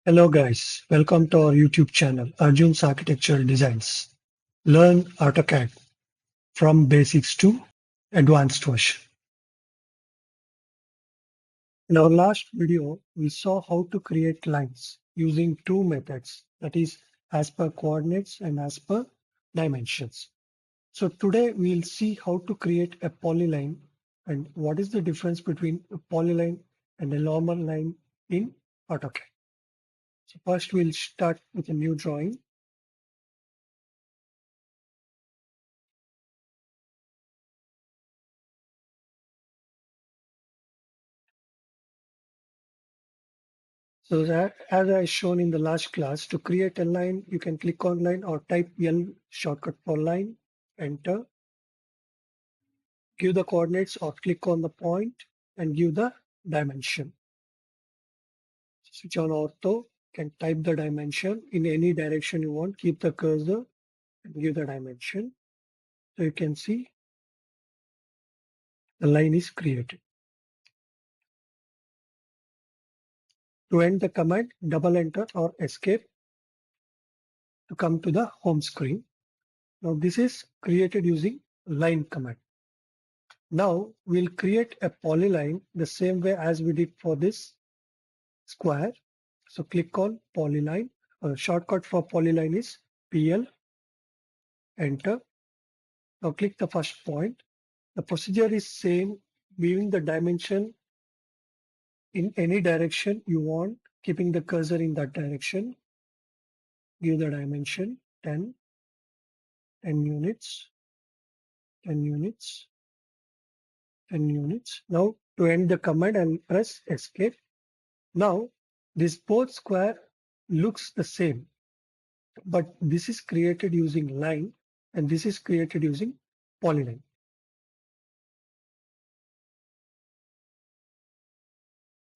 Hello guys, welcome to our YouTube channel, Arjun's Architectural Designs. Learn AutoCAD from basics to advanced version. In our last video, we saw how to create lines using two methods, that is as per coordinates and as per dimensions. So today we'll see how to create a polyline and what is the difference between a polyline and a normal line in AutoCAD. So first we'll start with a new drawing. So that, as I shown in the last class, to create a line, you can click on line or type L shortcut for line, enter, give the coordinates or click on the point and give the dimension. Switch on ortho, can type the dimension in any direction you want, keep the cursor and give the dimension. So you can see the line is created. To end the command, double enter or escape to come to the home screen. Now this is created using line command. Now we'll create a polyline the same way as we did for this square. So click on polyline. Shortcut for polyline is PL. Enter. Now click the first point. The procedure is same, viewing the dimension in any direction you want, keeping the cursor in that direction. Give the dimension 10, 10 units, 10 units, 10 units. Now to end the command, I'll press escape. Now this both square looks the same, but this is created using line and this is created using polyline.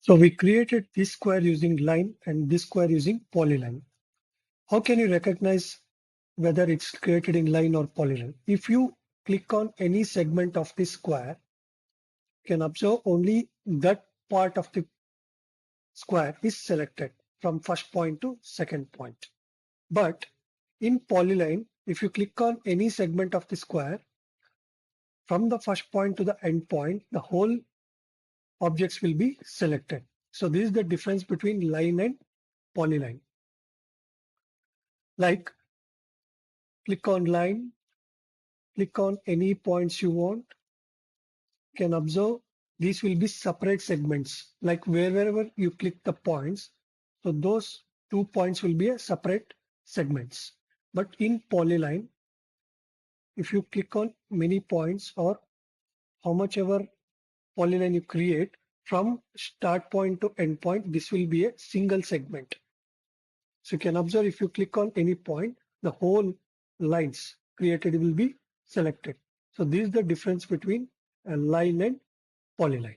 So we created this square using line and this square using polyline. How can you recognize whether it's created in line or polyline? If you click on any segment of this square, you can observe only that part of the square is selected from first point to second point. But in polyline, if you click on any segment of the square, from the first point to the end point, the whole objects will be selected. So this is the difference between line and polyline. Like click on line, click on any points you want, you can observe these will be separate segments. Like wherever you click the points, so those 2 points will be a separate segments. But in polyline, if you click on many points or how much ever polyline you create, from start point to end point, this will be a single segment. So you can observe if you click on any point, the whole lines created will be selected. So this is the difference between a line and polyline.